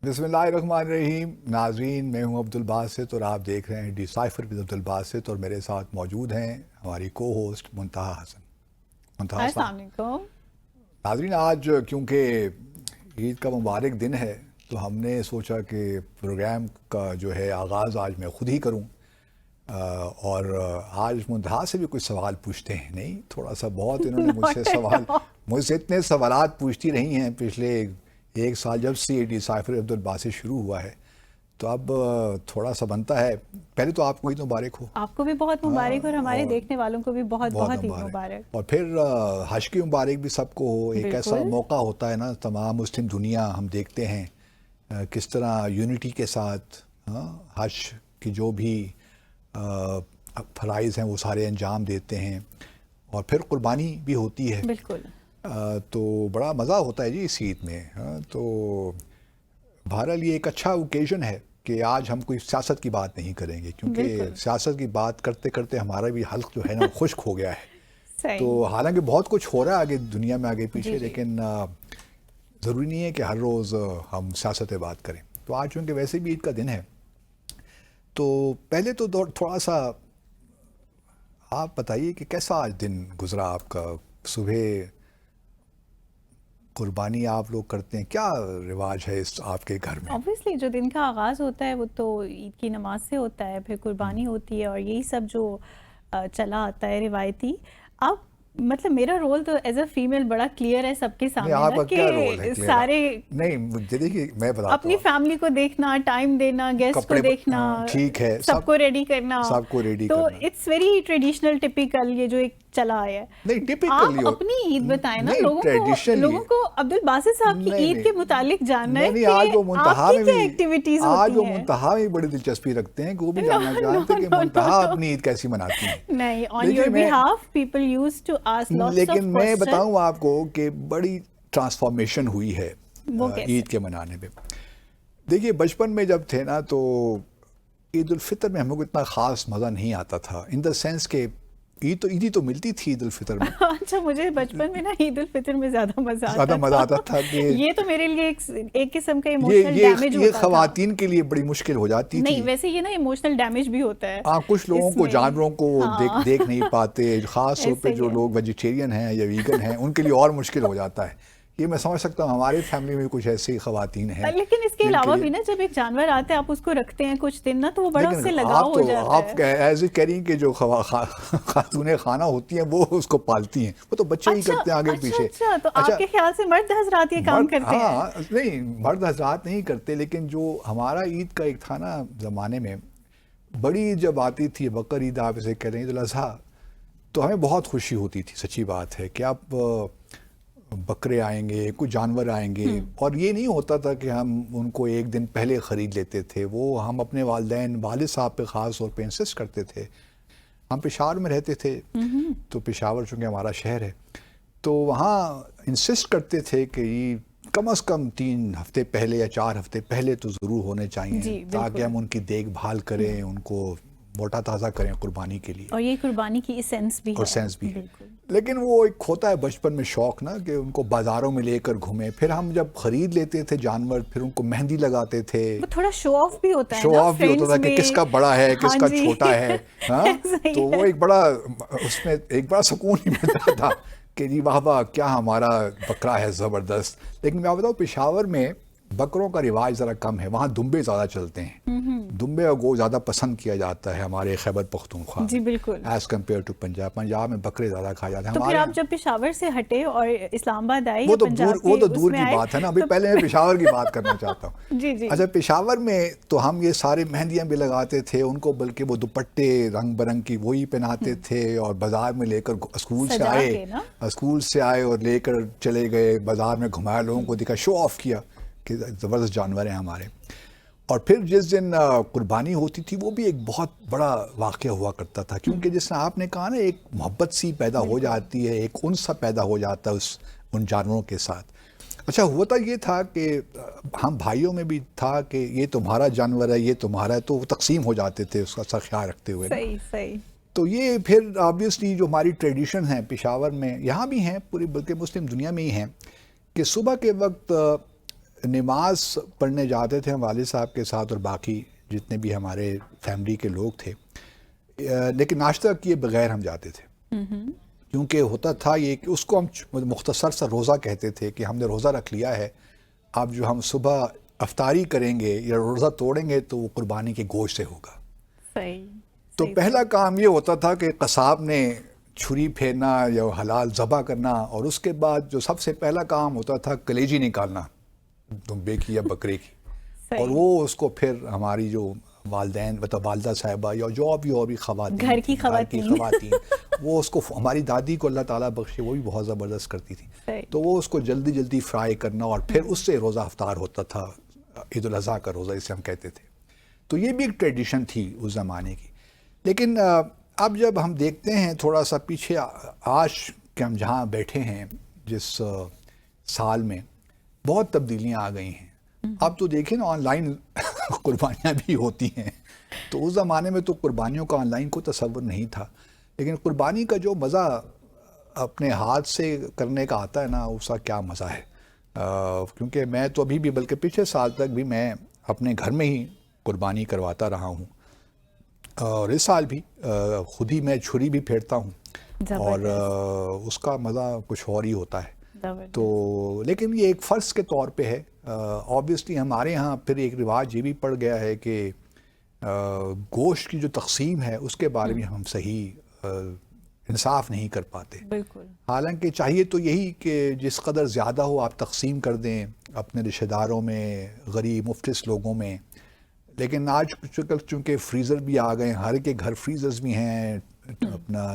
بسم اللہ الرحمن الرحیم. ناظرین، میں ہوں عبدالباسط اور آپ دیکھ رہے ہیں ڈیسائفر ود عبدالباسط، اور میرے ساتھ موجود ہیں ہماری کو ہوسٹ منتہا حسن. منتہا السلام علیکم. ناظرین، آج کیونکہ عید کا مبارک دن ہے تو ہم نے سوچا کہ پروگرام کا جو ہے آغاز آج میں خود ہی کروں، اور آج منتہا سے بھی کچھ سوال پوچھتے ہیں. نہیں، تھوڑا سا بہت انہوں نے مجھ سے اتنے سوالات پوچھتی رہی ہیں پچھلے ایک سال جب سے ڈیسائفر عبدالباسط شروع ہوا ہے، تو اب تھوڑا سا بنتا ہے. پہلے تو آپ کو عید مبارک ہو. آپ کو بھی بہت مبارک، اور ہمارے دیکھنے والوں کو بھی بہت بہت عید مبارک. اور پھر حج کی مبارک بھی سب کو ہو. ایک ایسا موقع ہوتا ہے نا، تمام مسلم دنیا ہم دیکھتے ہیں کس طرح یونٹی کے ساتھ حج کی جو بھی فرائض ہیں وہ سارے انجام دیتے ہیں، اور پھر قربانی بھی ہوتی ہے. بالکل. تو بڑا مزہ ہوتا ہے جی اس عید میں. تو بہرحال یہ ایک اچھا اوکیزن ہے کہ آج ہم کوئی سیاست کی بات نہیں کریں گے، کیونکہ سیاست کی بات کرتے کرتے ہمارا بھی حلق جو ہے نا خشک ہو گیا ہے. تو حالانکہ بہت کچھ ہو رہا ہے آگے دنیا میں، آگے پیچھے، لیکن ضروری نہیں ہے کہ ہر روز ہم سیاست پہ بات کریں. تو آج چونکہ ویسے بھی عید کا دن ہے، تو پہلے تو تھوڑا سا آپ بتائیے کہ کیسا آج دن گزرا آپ کا. صبح قربانی آپ لوگ کرتے ہیں، کیا رواج ہے اس آپ کے گھر میں؟ obviously جو دن کا آغاز ہوتا ہے وہ تو عید کی نماز سے ہوتا ہے، پھر قربانی ہوتی ہے، اور یہی سب جو چلا آتا ہے روایتی. اب مطلب میرا رول تو ایز اے فیمیل بڑا کلیئر ہے سب کے سامنے نا، کہ سارے نہیں دیکھیے میں بتاتا ہوں، اپنی فیملی کو دیکھنا، ٹائم دینا، گیسٹ کو دیکھنا، ٹھیک ہے، سب کو ریڈی کرنا، سب کو ریڈی تو کرنا. اٹس ویری ٹریڈیشنل ٹپیکل یہ جو ایک چلا آیا ہے. نہیں ٹپیکل، آپ اپنی عید بتائیں نا لوگوں کو عبدالباسط صاحب کی عید کے متعلق جاننا ہے کہ آپ کی کیا ایکٹیویٹیز ہوتی ہیں. آج وہ منتہا میں بڑی دلچسپی رکھتے ہیں کہ وہ بھی جاننا چاہتے ہیں کہ منتہا اپنی عید کیسی مناتی ہیں. نہیں، on your behalf people used to ask lots of questions. لیکن میں بتاؤں آپ کو کہ بڑی ٹرانسفارمیشن ہوئی ہے عید کے منانے میں. دیکھیے بچپن میں جب تھے نا تو عید الفطر میں ہم لوگ اتنا خاص مزہ نہیں آتا تھا، ان دا سینس کہ عیدی تو ملتی تھی عید الفطر میں. اچھا، مجھے بچپن میں نا عید الفطر میں زیادہ مزہ آتا تھا کہ یہ تو میرے لیے ایک قسم کا ایموشنل ڈیمیج ہوتا تھا. یہ خواتین کے لیے بڑی مشکل ہو جاتی تھی. نہیں، ویسے یہ نا ایموشنل ڈیمیج بھی ہوتا ہے. کچھ لوگوں کو جانوروں کو دیکھ نہیں پاتے، خاص طور پہ جو لوگ ویجیٹیرین ہیں یا ویگن ہیں ان کے لیے اور مشکل ہو جاتا ہے. یہ میں سمجھ سکتا ہوں، ہماری فیملی میں کچھ ایسی خواتین ہیں. لیکن اس کے علاوہ بھی نا جب ایک جانور آتا ہے آپ اس کو رکھتے ہیں کچھ دن نا، تو وہ بڑا اس سے لگاؤ ہو جاتا ہے. آپ ایسے کہہ رہی ہیں کہ جو خاتون خانہ ہوتی ہیں وہ اس کو پالتی ہیں، وہ تو بچے ہی کرتے ہیں آگے پیچھے. اچھا، تو آپ کے خیال سے مرد حضرات یہ کام کرتے ہیں؟ ہاں، نہیں مرد حضرات نہیں کرتے، لیکن جو ہمارا عید کا ایک تھا نا زمانے میں، بڑی عید جب آتی تھی، بقر عید آپ اسے کہہ رہے ہیں، عید الاضحیٰ، تو ہمیں بہت خوشی ہوتی تھی. سچی بات ہے کہ اب بکرے آئیں گے، کچھ جانور آئیں گے. اور یہ نہیں ہوتا تھا کہ ہم ان کو ایک دن پہلے خرید لیتے تھے. وہ ہم اپنے والد صاحب پہ خاص طور پہ انسسٹ کرتے تھے. ہم پشاور میں رہتے تھے، تو پشاور چونکہ ہمارا شہر ہے، تو وہاں انسسٹ کرتے تھے کہ یہ کم از کم 3 ہفتے پہلے یا 4 ہفتے پہلے تو ضرور ہونے چاہیے، تاکہ ہم ان کی دیکھ بھال کریں، ان کو موٹا تازہ کریں قربانی کے لیے. اور یہ قربانی کی اسینس بھی ہے. لیکن وہ ایک ہوتا ہے بچپن میں شوق نا، کہ ان کو بازاروں میں لے کر گھومیں. پھر ہم جب خرید لیتے تھے جانور، پھر ان کو مہندی لگاتے تھے. تھوڑا شو آف بھی ہوتا ہے، شو آف بھی ہوتا تھا کہ کس کا بڑا ہے، کس کا چھوٹا ہے. تو وہ ایک بڑا، اس میں ایک بڑا سکون ہی ملتا تھا کہ جی واہ واہ کیا ہمارا بکرا ہے زبردست. لیکن میں آپ بتاؤں پشاور میں بکروں کا رواج ذرا کم ہے، وہاں دمبے زیادہ چلتے ہیں. دمبے اور گو زیادہ پسند کیا جاتا ہے ہمارے خیبر پختونخوا، جی بالکل، ایز کمپیئر ٹو پنجاب میں بکرے زیادہ کھائے جاتے ہیں. تو پھر آپ جب پشاور سے ہٹے اور اسلام آباد آئے، وہ تو دور کی بات ہے نا. ابھی پہلے میں پشاور کی بات کرنا چاہتا ہوں. جی. اچھا، پشاور میں تو ہم یہ سارے مہندیاں بھی لگاتے تھے ان کو، بلکہ وہ دوپٹے رنگ برنگ کی وہی پہناتے تھے، اور بازار میں لے کر اسکول سے آئے اور لے کر چلے گئے بازار میں، گھمایا، لوگوں کو دکھا، شو آف کیا کہ زبردست جانور ہیں ہمارے. اور پھر جس دن قربانی ہوتی تھی وہ بھی ایک بہت بڑا واقعہ ہوا کرتا تھا، کیونکہ جس طرح آپ نے کہا نا، ایک محبت سی پیدا ہو جاتی ہے، ایک انس سا پیدا ہو جاتا ہے ان جانوروں کے ساتھ. اچھا، ہوتا یہ تھا کہ ہم بھائیوں میں بھی تھا کہ یہ تمہارا جانور ہے، یہ تمہارا ہے، تو وہ تقسیم ہو جاتے تھے اس کا سا خیال رکھتے ہوئے. صحیح. تو یہ پھر آبویسلی جو ہماری ٹریڈیشن ہیں پشاور میں، یہاں بھی ہیں پوری، بلکہ مسلم دنیا میں ہی ہیں، کہ صبح کے وقت نماز پڑھنے جاتے تھے ہم والد صاحب کے ساتھ اور باقی جتنے بھی ہمارے فیملی کے لوگ تھے، لیکن ناشتہ کیے بغیر ہم جاتے تھے، کیونکہ ہوتا تھا یہ کہ اس کو ہم مختصر سا روزہ کہتے تھے کہ ہم نے روزہ رکھ لیا ہے، اب جو ہم صبح افطاری کریں گے یا روزہ توڑیں گے تو وہ قربانی کے گوشت سے ہوگا۔ صحیح۔ تو پہلا کام یہ ہوتا تھا کہ قصاب نے چھری پھیرنا یا حلال ذبح کرنا، اور اس کے بعد جو سب سے پہلا کام ہوتا تھا کلیجی نکالنا دمبے کی یا بکرے کی، اور وہ اس کو پھر ہماری جو والدین مطلب والدہ صاحبہ یا جو بھی اور بھی خواتین گھر کی خواتین وہ اس کو، ہماری دادی کو اللہ تعالیٰ بخشے وہ بھی بہت زبردست کرتی تھی، تو وہ اس کو جلدی جلدی فرائی کرنا اور پھر اس سے روزہ افطار ہوتا تھا، عید الاضحیٰ کا روزہ اسے ہم کہتے تھے۔ تو یہ بھی ایک ٹریڈیشن تھی اس زمانے کی۔ لیکن اب جب ہم دیکھتے ہیں تھوڑا سا پیچھے، آج کہ ہم جہاں بیٹھے ہیں جس سال میں، بہت تبدیلیاں آ گئی ہیں۔ اب تو دیکھیں نا آن لائن قربانیاں بھی ہوتی ہیں، تو اس زمانے میں تو قربانیوں کا آن لائن کوئی تصور نہیں تھا، لیکن قربانی کا جو مزہ اپنے ہاتھ سے کرنے کا آتا ہے نا، اس کا کیا مزہ ہے۔ کیونکہ میں تو ابھی بھی، بلکہ پچھلے سال تک بھی میں اپنے گھر میں ہی قربانی کرواتا رہا ہوں، اور اس سال بھی خود ہی میں چھری بھی پھیرتا ہوں، اور اس کا مزہ کچھ اور ہی ہوتا ہے۔ تو لیکن یہ ایک فرض کے طور پہ ہے، آبویسلی ہمارے ہاں پھر ایک رواج یہ بھی پڑ گیا ہے کہ گوشت کی جو تقسیم ہے اس کے بارے میں ہم صحیح انصاف نہیں کر پاتے، بالکل۔ حالانکہ چاہیے تو یہی کہ جس قدر زیادہ ہو آپ تقسیم کر دیں اپنے رشتہ داروں میں، غریب مفلس لوگوں میں، لیکن آج چونکہ فریزر بھی آ گئے، ہر کے گھر فریزرز بھی ہیں اپنا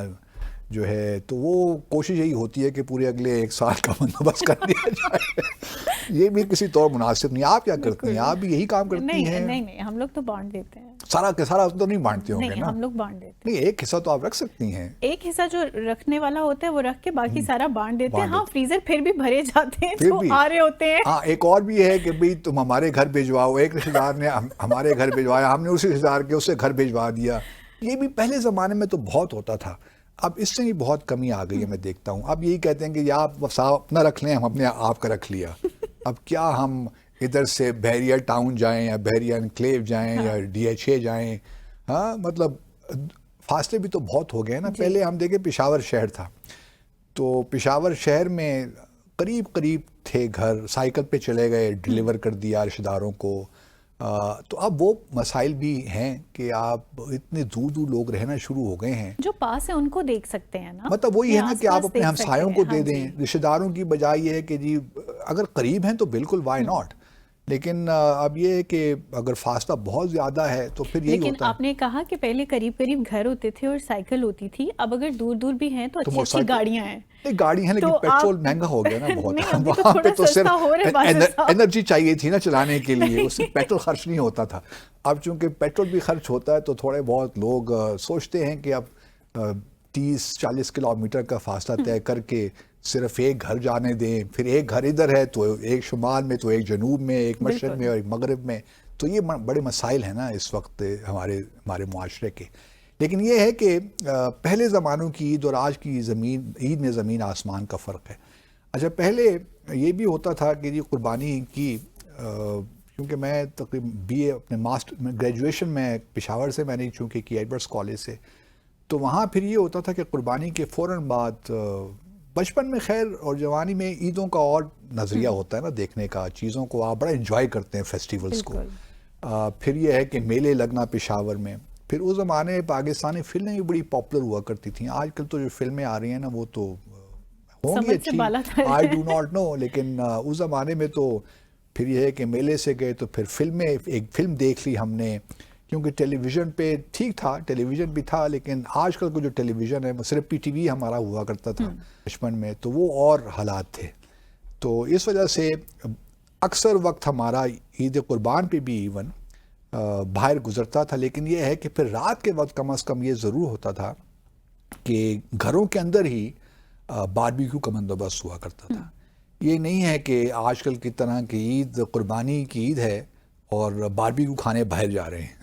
جو ہے، تو وہ کوشش یہی ہوتی ہے کہ پورے اگلے ایک سال کا بندوبست کر دیا جائے۔ یہ بھی کسی طور مناسب نہیں۔ آپ کیا کرتی ہیں؟ آپ بھی یہی کام کرتی ہیں؟ نہیں، ہم لوگ تو بانٹ دیتے ہیں۔ سارا کے سارا تو نہیں بانٹتے ہوں گے نا؟ ہم لوگ بانٹ دیتے ہیں۔ نہیں، ایک حصہ تو آپ رکھ سکتی ہیں۔ ایک حصہ جو رکھنے والا ہوتا ہے وہ رکھ کے باقی سارا بانٹ دیتے ہیں۔ ہاں، فریزر پھر بھی بھرے جاتے ہیں جو آ رہے ہوتے ہیں۔ ہاں، ایک اور بھی ہے کہ بھئی تم ہمارے گھر بھیجواؤ، ایک رشتہ دار نے ہمارے گھر بھیجوایا، ہم نے اسی رشتہ دار کے اس سے گھر بھیجوا دیا۔ یہ بھی پہلے زمانے میں تو بہت ہوتا تھا، اب اس سے بھی بہت کمی آ گئی ہے، میں دیکھتا ہوں۔ اب یہی کہتے ہیں کہ یا آپ اپنا رکھ لیں، ہم اپنے آپ کا رکھ لیا۔ اب کیا ہم ادھر سے بحریہ ٹاؤن جائیں یا بحریہ انکلیو جائیں یا DHA جائیں؟ ہاں، مطلب فاصلے بھی تو بہت ہو گئے نا۔ پہلے ہم دیکھیں پشاور شہر تھا، تو پشاور شہر میں قریب قریب تھے گھر، سائیکل پہ چلے گئے، ڈیلیور کر دیا رشتہ داروں کو۔ تو اب وہ مسائل بھی ہیں کہ آپ اتنے دور دور لوگ رہنا شروع ہو گئے ہیں، جو پاس ہے ان کو دیکھ سکتے ہیں نا، مطلب وہی ہے نا کہ آپ اپنے ہمسایوں کو دے دیں، رشتہ داروں کی بجائے یہ ہے کہ جی اگر قریب ہیں تو بالکل وائی ناٹ، لیکن اب یہ ہے کہ اگر فاصلہ بہت زیادہ ہے تو پھر یہی ہوتا ہے۔ لیکن آپ نے کہا کہ پہلے قریب قریب گھر ہوتے تھے اور سائیکل ہوتی تھی، اب اگر دور دور بھی ہیں تو اچھی اچھی گاڑیاں ہیں۔ گاڑی ہیں لیکن پیٹرول مہنگا ہو گیا نا بہت، وہاں پہ تو صرف انرجی چاہیے تھی نا چلانے کے لیے، اس سے پیٹرول خرچ نہیں ہوتا تھا۔ اب چونکہ پیٹرول بھی خرچ ہوتا ہے تو تھوڑے بہت لوگ سوچتے ہیں کہ اب 30-40 کلومیٹر کا فاصلہ طے کر کے صرف ایک گھر جانے دیں، پھر ایک گھر ادھر ہے تو ایک شمال میں، تو ایک جنوب میں، ایک مشرق میں اور ایک مغرب میں، تو یہ بڑے مسائل ہیں نا اس وقت ہمارے معاشرے کے۔ لیکن یہ ہے کہ پہلے زمانوں کی عید اور آج کی عید میں زمین آسمان کا فرق ہے۔ اچھا، پہلے یہ بھی ہوتا تھا کہ یہ قربانی کی، کیونکہ میں تقریباً BA اپنے گریجویشن میں پشاور سے میں نے چونکہ کی ایڈورڈس کالج سے، تو وہاں پھر یہ ہوتا تھا کہ قربانی کے فوراً بعد، بچپن میں خیر اور جوانی میں عیدوں کا اور نظریہ ہوتا ہے نا دیکھنے کا، چیزوں کو آپ بڑا انجوائے کرتے ہیں، فیسٹیولز کو۔ پھر یہ ہے کہ میلے لگنا پشاور میں، پھر اس زمانے میں پاکستانی فلمیں بھی بڑی پاپولر ہوا کرتی تھیں۔ آج کل تو جو فلمیں آ رہی ہیں نا وہ تو ہوں گی اچھی، آئی ڈو ناٹ نو، لیکن اس زمانے میں تو پھر یہ ہے کہ میلے سے گئے تو پھر ایک فلم دیکھ لی ہم نے، کیونکہ ٹیلی ویژن پہ ٹھیک تھا، ٹیلی ویژن بھی تھا، لیکن آج کل کو جو ٹیلی ویژن ہے صرف PTV ہمارا ہوا کرتا تھا بچپن میں، تو وہ اور حالات تھے۔ تو اس وجہ سے اکثر وقت ہمارا عید قربان پہ بھی ایون باہر گزرتا تھا، لیکن یہ ہے کہ پھر رات کے وقت کم از کم یہ ضرور ہوتا تھا کہ گھروں کے اندر ہی باربیکیو کا بندوبست ہوا کرتا تھا۔ یہ نہیں ہے کہ آج کل کی طرح کی عید قربانی کی عید ہے اور باربیکیو کھانے باہر جا رہے ہیں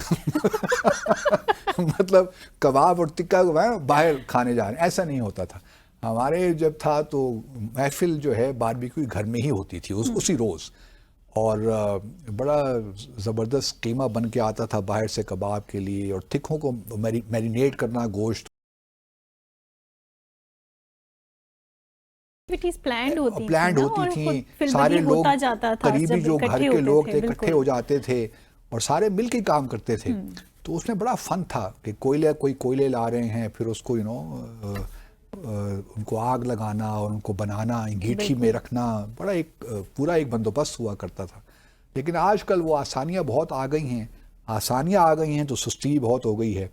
مطلب کباب اور ٹکا باہر کھانے جا رہے ہیں، ایسا نہیں ہوتا تھا۔ ہمارے جب تھا تو محفل جو ہے باربیکیو گھر میں ہی ہوتی تھی اسی روز، اور بڑا زبردست قیمہ بن کے آتا تھا باہر سے کباب کے لیے، اور تکھوں کو میرینیٹ کرنا گوشت پلانڈ ہوتی تھیں، سارے لوگ قریبی جو گھر کے لوگ تھے اکٹھے ہو جاتے تھے اور سارے مل کے کام کرتے تھے. تو اس میں بڑا فن تھا کہ کوئی کوئلے لا رہے ہیں، پھر اس کو ان کو آگ لگانا اور ان کو بنانا، انگیٹھی میں رکھنا، بڑا پورا ایک بندوبست ہوا کرتا تھا. لیکن آج کل وہ آسانیاں بہت آ گئی ہیں تو سستی بہت ہو گئی ہے.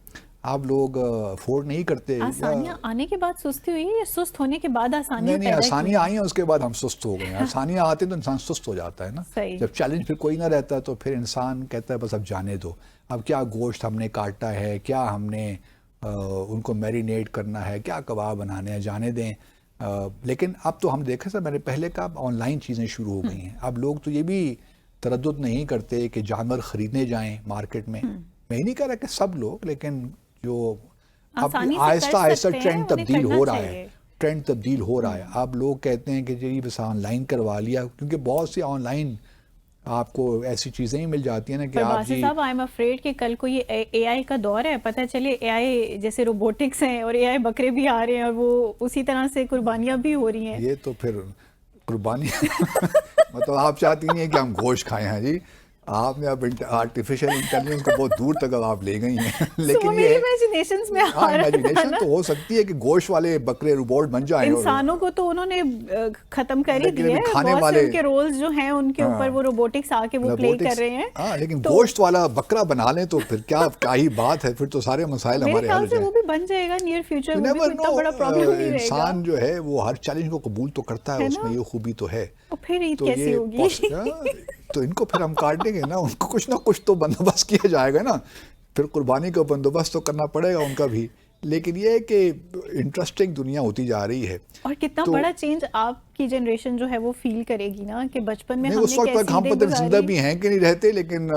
آپ لوگ افورڈ نہیں کرتے. آسانیاں آنے کے بعد سستی ہوئی ہے یا سست ہونے کے بعد آسانیاں؟ نہیں، آسانیاں آئی ہیں اس کے بعد ہم سست ہو گئے ہیں. آسانیاں آتی تو انسان سست ہو جاتا ہے نا. جب چیلنج پھر کوئی نہ رہتا تو پھر انسان کہتا ہے بس اب جانے دو، اب کیا گوشت ہم نے کاٹا ہے، کیا ہم نے ان کو میرینیٹ کرنا ہے، کیا کباب بنانے ہیں، جانے دیں. لیکن اب تو ہم دیکھیں سر، میں نے پہلے کہا آن لائن چیزیں شروع ہو گئی ہیں. اب لوگ تو یہ بھی تردد نہیں کرتے کہ جانور خریدنے جائیں مارکیٹ میں. میں نہیں کہہ رہا کہ سب لوگ، لیکن جو اب آہستہ آہستہ ٹرینڈ تبدیل ہو رہا ہے. اب لوگ کہتے ہیں کہ جی بس آن لائن کروا لیا، کیونکہ بہت سی آن لائن آپ کو ایسی چیزیں ہی مل جاتی ہیں نا کہ آپ جی صاحب I'm afraid کہ کل کو یہ اے آئی کا دور ہے، پتہ چلے اے آئی جیسے روبوٹکس ہیں اور اے آئی بکرے بھی آ رہے ہیں اور وہ اسی طرح سے قربانیاں بھی ہو رہی ہیں. یہ تو پھر قربانی مطلب آپ چاہتی ہیں کہ ہم گوشت کھائیں ہیں. جی آپ نے اب آرٹیفیشل انٹیلیجنس کو بہت دور تک اب آپ لے گئی ہیں. لیکن یہ امیجنیشن تو ہو سکتی ہے کہ گوشت والے بکرے روبوٹ بن جائیں. انسانوں کو تو انہوں نے ختم کر ہی دیا ہے، بہت سے ان کے رولز جو ہیں ان کے اوپر وہ روبوٹکس آ کے وہ پلے کر رہے ہیں. ہاں لیکن گوشت والا بکرا بنا لیں تو پھر کیا ہی بات ہے، پھر تو سارے مسائل ہمارے حل ہو جائیں. وہ بھی بن جائے گا نیئر فیوچر، وہ بھی اتنا بڑا پرابلم نہیں رہے گا. انسان جو ہے وہ ہر چیلنج کو قبول تو کرتا ہے، اس میں یہ خوبی تو ہے. پھر عید کیسی ہوگی؟ تو ان کو پھر ہم کاٹ دیں گے نا، ان کو کچھ نہ کچھ تو بندوبست کیا جائے گا نا. پھر قربانی کا بندوبست تو کرنا پڑے گا ان کا بھی. لیکن یہ ہے کہ انٹرسٹنگ دنیا ہوتی جا رہی ہے. اور کتنا بڑا چینج آپ کی جنریشن جو ہے وہ فیل کرے گی نا کہ بچپن میں اس وقت تک ہم پتہ زندہ بھی ہیں کہ نہیں رہتے، لیکن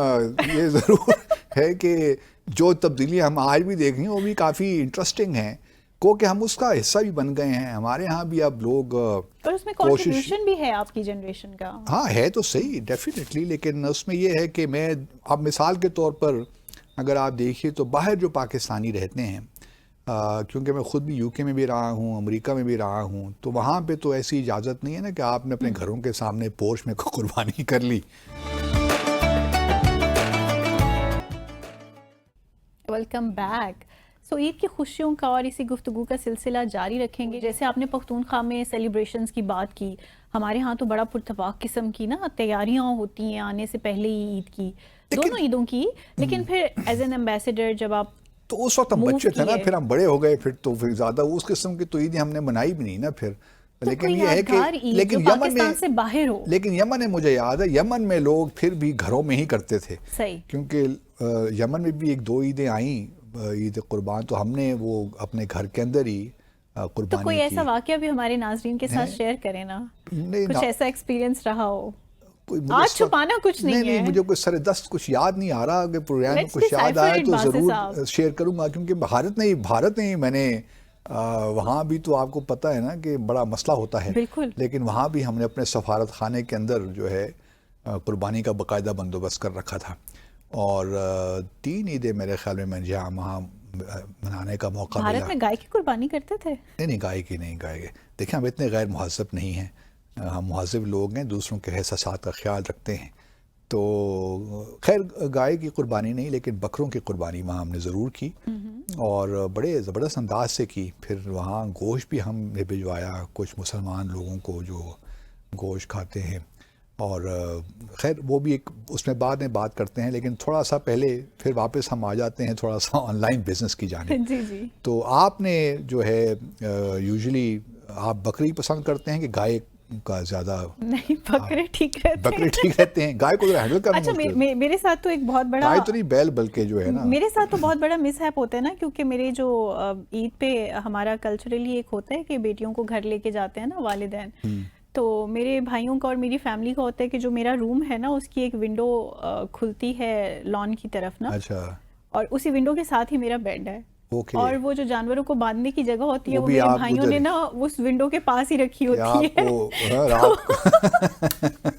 یہ ضرور ہے کہ جو تبدیلیاں ہم آج بھی دیکھ رہے ہیں وہ بھی کافی انٹرسٹنگ ہیں، کہ ہم اس کا حصہ بھی بن گئے ہیں. ہمارے ہاں بھی اب لوگ اور اس میں کنٹریبیوشن بھی ہے آپ کی جنریشن کا. ہاں ہے تو صحیح ڈیفینیٹلی، لیکن اس میں یہ ہے کہ میں اب مثال کے طور پر اگر آپ دیکھیے تو باہر جو پاکستانی رہتے ہیں، کیونکہ میں خود بھی یو کے میں بھی رہا ہوں، امریکہ میں بھی رہا ہوں، تو وہاں پہ تو ایسی اجازت نہیں ہے نا کہ آپ نے اپنے گھروں کے سامنے پورچ میں قربانی کر لی. Welcome back. سو عید کی خوشیوں کا اور اسی گفتگو کا سلسلہ جاری رکھیں گے. جیسے آپ نے پختونخوا میں سیلیبریشنز کی بات کی، ہمارے ہاں تو بڑا پرتپاک قسم کی نا تیاریاں ہوتی ہیں آنے سے پہلے ہی عید کی، دونوں عیدوں کی. لیکن پھر ایز این ایمبیسڈر جب آپ تو اس وقت ہم بچے تھے نا، پھر ہم بڑے ہو گئے، پھر زیادہ اس قسم کی تو عیدیں ہم نے منائی بھی نہیں نا پھر. لیکن یہ ہے کہ لیکن یمن میں مجھے یاد ہے، یمن میں لوگ پھر بھی گھروں میں ہی کرتے تھے. کیونکہ یمن میں بھی 1-2 عیدیں آئیں، عید قربان، تو ہم نے وہ اپنے گھر کے اندر ہی قربانی کی. تو کوئی ایسا واقعہ بھی ہمارے ناظرین کے ساتھ شیئر کریں نا، کچھ ایسا ایکسپیرینس رہا ہو. آج چھپانا کچھ نہیں ہے. مجھے کوئی سر دست کچھ یاد نہیں آ رہا، اگر پروگرام میں کچھ یاد آیا تو ضرور شیئر کروں گا. کیونکہ بھارت نہیں میں نے وہاں بھی تو آپ کو پتہ ہے نا کہ بڑا مسئلہ ہوتا ہے. لیکن وہاں بھی ہم نے اپنے سفارت خانے کے اندر جو ہے قربانی کا باقاعدہ بندوبست کر رکھا تھا. اور 3 عیدیں میرے خیال میں جہاں وہاں منانے کا موقع ملا. بھارت میں گائے کی قربانی کرتے تھے؟ نہیں گائے کی نہیں. دیکھیں ہم اتنے غیر مہذب نہیں ہیں، ہم مہذب لوگ ہیں، دوسروں کے احساسات کا خیال رکھتے ہیں. تو خیر گائے کی قربانی نہیں، لیکن بکروں کی قربانی وہاں ہم نے ضرور کی، اور بڑے زبردست انداز سے کی. پھر وہاں گوشت بھی ہم نے بھجوایا کچھ مسلمان لوگوں کو جو گوشت کھاتے ہیں. اور خیر وہ بھی ایک اس میں بعد میں بات کرتے ہیں، لیکن تھوڑا سا پہلے پھر واپس ہم آ جاتے ہیں تھوڑا سا آن لائن بزنس کی جانب. جی. تو آپ نے جو ہے یوزلی آپ بکری پسند کرتے ہیں کہ گائے کا زیادہ؟ نہیں، بکرے ٹھیک رہتے ہیں. گائے کو ہینڈل کرنا اچھا میرے ساتھ تو ایک بہت بڑا، گائے تو نہیں بیل بلکہ جو ہے نا، میرے ساتھ تو بہت بڑا مس ہیپ ہوتا ہے نا، کیونکہ میرے جو عید پہ ہمارا کلچرلی ایک ہوتا ہے کہ بیٹیوں کو گھر لے کے جاتے ہیں نا والدین. تو میرے بھائیوں کا اور میری فیملی کا ہوتا ہے کہ جو میرا روم ہے نا اس کی ایک ونڈو کھلتی ہے لان کی طرف نا. اچھا. اور اسی ونڈو کے ساتھ ہی میرا بیڈ ہے. اوکے. اور وہ جو جانوروں کو باندھنے کی جگہ ہوتی ہے وہ وہ بھی میرے آپ بھائیوں ادھر نے نا اس ونڈو کے پاس ہی رکھی ہوتی ہے. آپ کو رات کو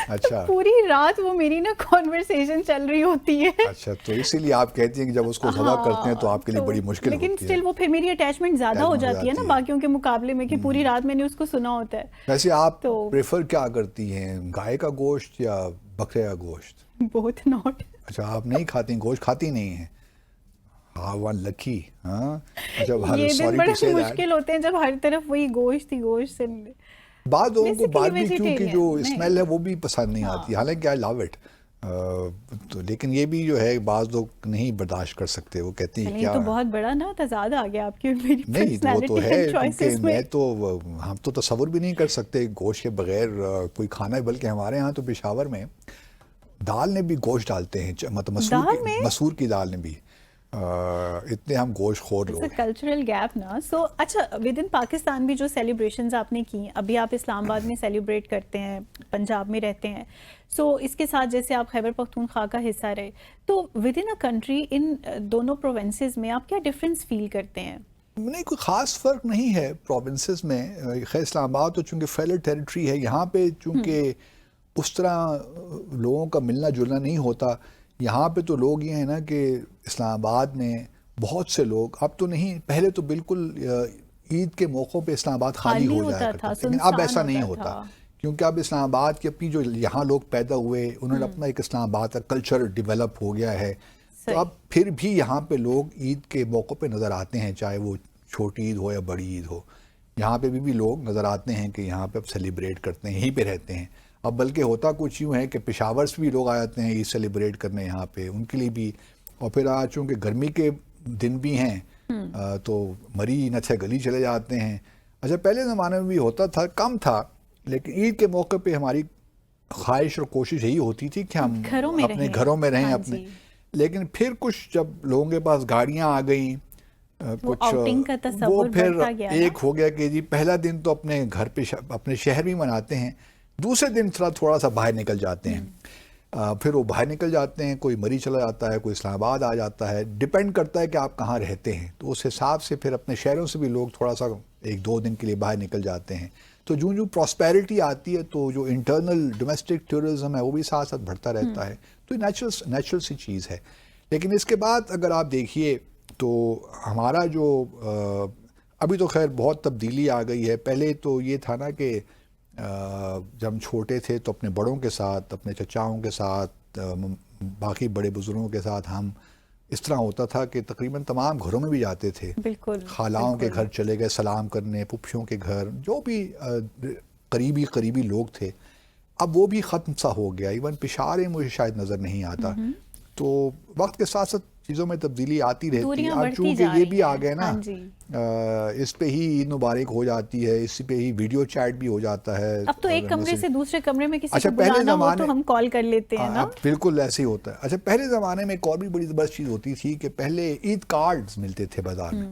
اچھا پوری رات وہ میری نا کانورسیشن چل رہی ہوتی ہے. اچھا، تو اسی لیے آپ کہتی ہیں کہ جب اس کو ذبح کرتے ہیں تو آپ کے لیے بڑی مشکل لیکن ہوتی ہے. اسٹل وہ پھر میری اٹیچمنٹ زیادہ ہو جاتی ہے نا باقیوں کے مقابلے میں کہ پوری رات میں نے اس کو سنا ہوتا ہے. ویسے آپ تو پریفر کیا کرتی ہیں، گائے کا گوشت یا بکرے کا گوشت؟ بہت ناٹ. اچھا، آپ نہیں کھاتی، گوشت کھاتی نہیں ہیں. ہاں، ون لکی. ہاں اچھا، یہ دن سوری بڑے ٹو سے دیٹ. مشکل ہوتے ہیں جب ہر طرف وہی گوشت ہی گوشت سے. بعض لوگوں کو بیسیکلی باربیکیو کی جو ویجیٹیرین اسمیل ہے وہ بھی پسند نہیں آتی، حالانکہ آئی لو اٹ. تو لیکن یہ بھی جو ہے بعض لوگ نہیں برداشت کر سکتے، وہ کہتے ہیں چلیں یہ کیا. تو بہت بڑا نا تضاد آ گیا آپ کی اور میری نہیں وہ تو پرسنالٹی ہے، اینڈ کیونکہ چوائسز میں. ہم تو تصور بھی نہیں کر سکتے گوشت کے بغیر کوئی کھانا ہے. بلکہ ہمارے ہاں تو پشاور میں دال نے بھی گوشت ڈالتے ہیں، مطلب دال میں مسور کی دال نے بھی. اتنے ہم گوشت خور لوگ ہیں. کلچرل گیپ نا. سو اچھا، ود ان پاکستان بھی جو سیلیبریشنز آپ نے کی، ابھی آپ اسلام آباد میں سیلیبریٹ کرتے ہیں، پنجاب میں رہتے ہیں، سو اس کے ساتھ جیسے آپ خیبر پختونخوا کا حصہ رہے، تو with in a country in دونوں پروونسز میں آپ کیا ڈفرینس فیل کرتے ہیں؟ نہیں، کوئی خاص فرق نہیں ہے پروونسز میں. خیر اسلام آباد تو چونکہ فیڈرل ٹیریٹری ہے، یہاں پہ چونکہ اس طرح لوگوں کا ملنا جلنا نہیں ہوتا. یہاں پہ تو لوگ یہ ہیں نا کہ اسلام آباد میں بہت سے لوگ، اب تو نہیں، پہلے تو بالکل عید کے موقعوں پہ اسلام آباد خالی ہو جایا کرتا تھا، لیکن اب ایسا نہیں ہوتا. کیونکہ اب اسلام آباد کی اپنی جو یہاں لوگ پیدا ہوئے، انہوں نے اپنا ایک اسلام آباد کا کلچر ڈیولپ ہو گیا ہے. تو اب پھر بھی یہاں پہ لوگ عید کے موقع پہ نظر آتے ہیں، چاہے وہ چھوٹی عید ہو یا بڑی عید ہو. یہاں پہ بھی لوگ نظر آتے ہیں کہ یہاں پہ اب سیلیبریٹ کرتے ہیں، یہیں پہ رہتے ہیں. اب بلکہ ہوتا کچھ یوں ہے کہ پشاور سے بھی لوگ آ جاتے ہیں عید سیلیبریٹ کرنے یہاں پہ، ان کے لیے بھی. اور پھر آج چونکہ گرمی کے دن بھی ہیں تو مری نتھے گلی چلے جاتے ہیں. اچھا، پہلے زمانے میں بھی ہوتا تھا، کم تھا، لیکن عید کے موقع پہ ہماری خواہش اور کوشش یہی ہوتی تھی کہ ہم اپنے گھروں میں رہیں اپنے. لیکن پھر کچھ جب لوگوں کے پاس گاڑیاں آ گئیں، کچھ وہ پھر ایک ہو گیا کہ جی پہلا دن تو اپنے گھر پہ اپنے شہر میں مناتے ہیں، دوسرے دن تھوڑا سا باہر نکل جاتے ہیں. پھر وہ باہر نکل جاتے ہیں، کوئی مری چلا جاتا ہے، کوئی اسلام آباد آ جاتا ہے، ڈپینڈ کرتا ہے کہ آپ کہاں رہتے ہیں. تو اس حساب سے پھر اپنے شہروں سے بھی لوگ تھوڑا سا ایک دو دن کے لیے باہر نکل جاتے ہیں. تو جو پراسپیرٹی آتی ہے تو جو انٹرنل ڈومیسٹک ٹورزم ہے وہ بھی ساتھ ساتھ بڑھتا رہتا ہے. تو نیچرل سی چیز ہے. لیکن اس کے بعد اگر آپ دیکھیے تو ہمارا جو ابھی تو خیر بہت تبدیلی آ گئی ہے. پہلے تو یہ تھا نا کہ جب ہم چھوٹے تھے تو اپنے بڑوں کے ساتھ، اپنے چچاؤں کے ساتھ، باقی بڑے بزرگوں کے ساتھ ہم اس طرح ہوتا تھا کہ تقریباً تمام گھروں میں بھی جاتے تھے. خالاؤں کے گھر چلے گئے سلام کرنے، پھپھیوں کے گھر، جو بھی قریبی لوگ تھے. اب وہ بھی ختم سا ہو گیا. ایون پشاوریں مجھے شاید نظر نہیں آتا. تو وقت کے ساتھ ساتھ چیزوں میں تبدیلی آتی رہتی ہے. اب چونکہ یہ بھی آ گئے نا، اس پہ ہی عید مبارک ہو جاتی ہے، اس پہ ہی ویڈیو چیٹ بھی ہو جاتا ہے. اب تو ایک کمرے سے دوسرے کمرے میں کسی کو بلانا ہو تو ہم کال کر لیتے ہیں نا. بالکل ایسے ہی ہوتا ہے. اچھا، پہلے زمانے میں ایک اور بھی بڑی زبردست چیز ہوتی تھی کہ پہلے عید کارڈز ملتے تھے بازار میں.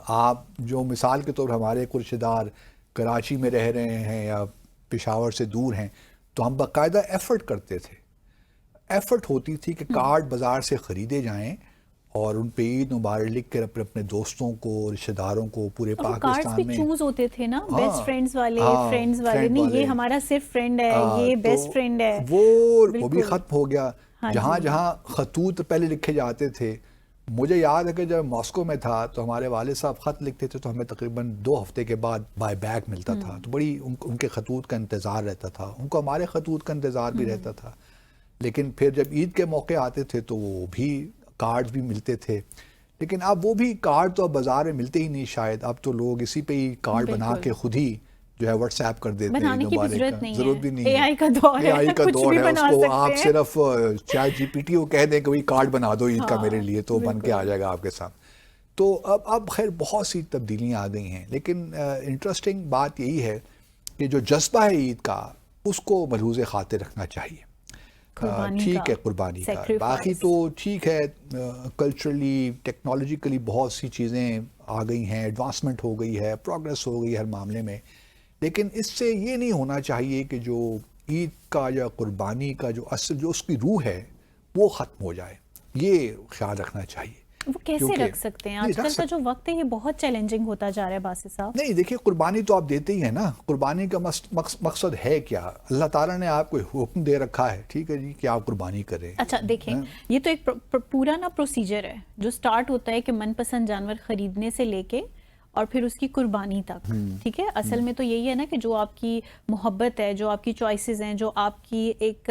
آپ جو مثال کے طور ہمارے کچھ رشتے دار کراچی میں رہ رہے ہیں یا پشاور سے دور ہیں تو ہم باقاعدہ ایفرٹ کرتے تھے. ایفرٹ ہوتی تھی کہ کارڈ بازار سے خریدے جائیں اور ان پہ عید مبارک لکھ کر اپنے دوستوں کو، رشتہ داروں کو پورے پاکستان میں چوز ہوتے تھے نا، بیسٹ فرینڈز والے نہیں، یہ ہمارا صرف فرینڈ ہے، یہ بیسٹ فرینڈ ہے. وہ بھی ختم ہو گیا. جہاں خطوط پہلے لکھے جاتے تھے. مجھے یاد ہے کہ جب ماسکو میں تھا تو ہمارے والد صاحب خط لکھتے تھے تو ہمیں تقریباً 2 ہفتے کے بعد بائی بیک ملتا تھا. تو بڑی ان کے خطوط کا انتظار رہتا تھا، ان کو ہمارے خطوط کا انتظار بھی رہتا تھا. لیکن پھر جب عید کے موقع آتے تھے تو وہ بھی کارڈ بھی ملتے تھے. لیکن اب وہ بھی کارڈ تو اب بازار میں ملتے ہی نہیں شاید. اب تو لوگ اسی پہ ہی کارڈ بنا کے خود ہی جو ہے واٹس ایپ کر دیتے ہیں. ضرورت بھی نہیں ہے. اے آئی کا دور ہے، اس کو آپ صرف چیٹ جی پی ٹی کو کہہ دیں کہ وہی کارڈ بنا دو عید کا میرے لیے، تو بن کے آ جائے گا آپ کے ساتھ. تو اب خیر بہت سی تبدیلیاں آ گئی ہیں. لیکن انٹرسٹنگ بات یہی ہے کہ جو جذبہ ہے عید کا اس کو ملحوظ خاطر رکھنا چاہیے. ٹھیک ہے، قربانی کا، باقی تو ٹھیک ہے. کلچرلی ٹیکنالوجیکلی بہت سی چیزیں آ گئی ہیں، ایڈوانسمنٹ ہو گئی ہے، پروگریس ہو گئی ہر معاملے میں. لیکن اس سے یہ نہیں ہونا چاہیے کہ جو عید کا یا قربانی کا جو اصل جو اس کی روح ہے وہ ختم ہو جائے. یہ خیال رکھنا چاہیے. وہ کیسے رکھ سکتے ہیں؟ آج کل کا جو وقت ہے یہ بہت چیلنجنگ ہوتا جا رہا ہے باسط صاحب. نہیں دیکھیے، قربانی تو آپ دیتے ہی ہیں نا. قربانی کا مقصد ہے کیا؟ اللہ تعالیٰ نے آپ کو حکم دے رکھا ہے، ٹھیک ہے جی، کہ آپ قربانی کریں. اچھا دیکھیں، یہ تو ایک پورا نا پروسیجر ہے جو سٹارٹ ہوتا ہے کہ من پسند جانور خریدنے سے لے کے اور پھر اس کی قربانی تک. ٹھیک ہے، اصل میں تو یہی ہے نا کہ جو آپ کی محبت ہے، جو آپ کی چوائسیز ہیں، جو آپ کی ایک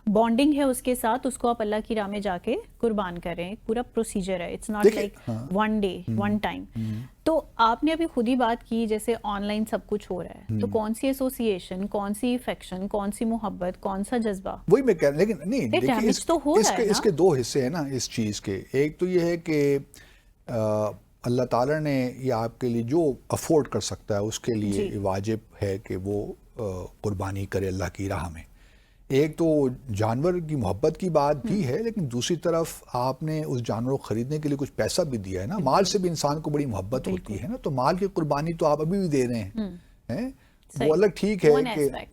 بانڈنگ ہے اس کے ساتھ، اس کو آپ اللہ کی راہ میں جا کے قربان کریں. پورا پروسیجر ہے، it's not like one day one time. تو آپ نے ابھی خود ہی بات کی جیسے آن لائن سب کچھ ہو رہا ہے، تو کون سی ایسوسیشن، کون سی افیکشن، کون سی محبت، کون سا جذبہ؟ وہی میں کہہ رہا ہوں. لیکن نہیں دیکھیے، اس کے دو حصے ہیں نا اس چیز کے. ایک تو یہ ہے کہ اللہ تعالیٰ نے یہ آپ کے لیے جو افورڈ کر سکتا ہے اس کے لیے واجب ہے کہ وہ قربانی کرے اللہ کی راہ میں. ایک تو جانور کی محبت کی بات بھی ہے، لیکن دوسری طرف آپ نے اس جانور کو خریدنے کے لیے کچھ پیسہ بھی دیا ہے نا. مال سے بھی انسان کو بڑی محبت ہوتی ہے نا، تو مال کی قربانی تو آپ ابھی بھی دے رہے ہیں. وہ الگ ٹھیک ہے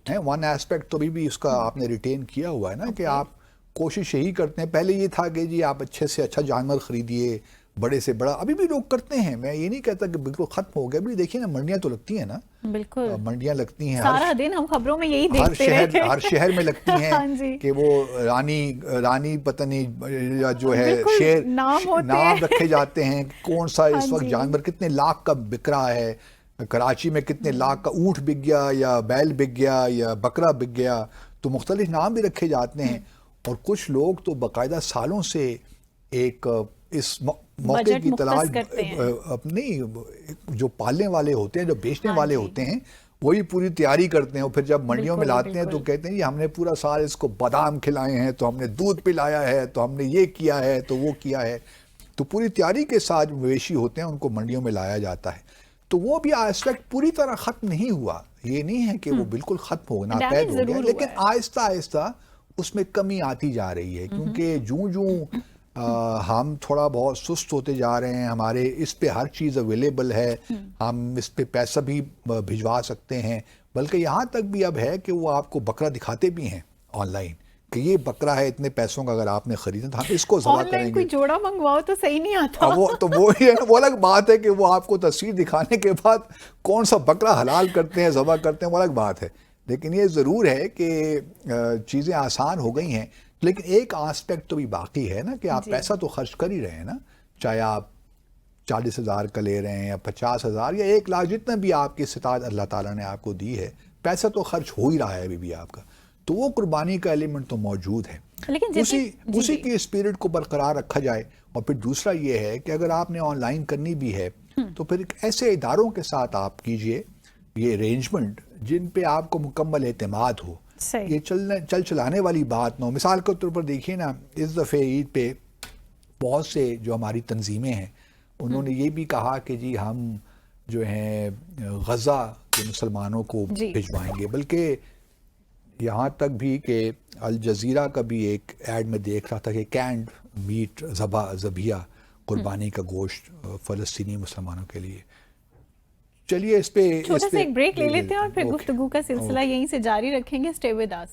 کہ ون ایسپیکٹ تو بھی اس کا آپ نے ریٹین کیا ہوا ہے نا، کہ آپ کوشش یہی کرتے ہیں. پہلے یہ تھا کہ جی آپ اچھے سے اچھا جانور خریدیے، بڑے سے بڑا. ابھی بھی لوگ کرتے ہیں، میں یہ نہیں کہتا کہ بالکل ختم ہو گیا. بھی دیکھیے نا، منڈیاں تو لگتی ہیں نا، بالکل منڈیاں لگتی ہیں سارا دن ہم خبروں میں یہی دیکھتے رہتے ہیں. ہر شہر میں لگتی ہیں کہ وہ رانی پتہ نہیں جو ہے شیر نام رکھے جاتے ہیں کون سا اس وقت جانور کتنے لاکھ کا بک رہا ہے. کراچی میں کتنے لاکھ کا اونٹ بک گیا، یا بیل بک گیا، یا بکرا بک گیا. تو مختلف نام بھی رکھے جاتے ہیں. اور کچھ لوگ تو باقاعدہ سالوں سے ایک اس موقع کی تلاش اپنی جو پالنے والے ہوتے ہیں، جو بیچنے والے ہوتے ہیں، وہی پوری تیاری کرتے ہیں. اور پھر جب منڈیوں میں لاتے ہیں تو کہتے ہیں ہم نے پورا سال اس کو بادام کھلائے ہیں، تو ہم نے دودھ پلایا ہے، تو ہم نے یہ کیا ہے، تو وہ کیا ہے. تو پوری تیاری کے ساتھ مویشی ہوتے ہیں، ان کو منڈیوں میں لایا جاتا ہے. تو وہ بھی ایسپیکٹ پوری طرح ختم نہیں ہوا. یہ نہیں ہے کہ وہ بالکل ختم ہو ناپید ہو گیا، لیکن آہستہ آہستہ اس میں کمی آتی جا رہی ہے. کیونکہ جوں ہم تھوڑا بہت سست ہوتے جا رہے ہیں، ہمارے اس پہ ہر چیز اویلیبل ہے، ہم اس پہ پیسہ بھی بھجوا سکتے ہیں. بلکہ یہاں تک بھی اب ہے کہ وہ آپ کو بکرا دکھاتے بھی ہیں آن لائن کہ یہ بکرا ہے اتنے پیسوں کا، اگر آپ نے خریدا تو ہم اس کو ذبح کریں گے. کوئی جوڑا منگواؤ تو صحیح نہیں آتا. وہ الگ بات ہے کہ وہ آپ کو تصویر دکھانے کے بعد کون سا بکرا حلال کرتے ہیں، ذبح کرتے ہیں، وہ الگ بات ہے. لیکن یہ ضرور ہے کہ چیزیں آسان ہو گئی ہیں. لیکن ایک آسپیکٹ تو بھی باقی ہے نا کہ آپ پیسہ تو خرچ کر ہی رہے ہیں نا. چاہے آپ 40,000 کا لے رہے ہیں یا 50,000 یا 1,00,000، جتنا بھی آپ کی استطاعت اللہ تعالیٰ نے آپ کو دی ہے، پیسہ تو خرچ ہو ہی رہا ہے ابھی بھی آپ کا. تو وہ قربانی کا ایلیمنٹ تو موجود ہے. اسی کی اسپرٹ کو برقرار رکھا جائے. اور پھر دوسرا یہ ہے کہ اگر آپ نے آن لائن کرنی بھی ہے تو پھر ایسے اداروں کے ساتھ آپ کیجئے یہ ارینجمنٹ جن پہ آپ کو مکمل اعتماد ہو. یہ چلانے والی بات نہ ہو. مثال کے طور پر دیکھیے نا، اس دفعہ عید پہ بہت سے جو ہماری تنظیمیں ہیں انہوں نے یہ بھی کہا کہ جی ہم جو ہیں غزہ کے مسلمانوں کو بھجوائیں گے. بلکہ یہاں تک بھی کہ الجزیرہ کا بھی ایک ایڈ میں دیکھ رہا تھا کہ کینڈ میٹ، ذبیحہ قربانی کا گوشت فلسطینی مسلمانوں کے لیے. چلیے اس پہ چھوٹا سا ایک بریک لے لیتے ہیں اور پھر گفتگو کا سلسلہ یہیں سے جاری رکھیں گے. Stay with us.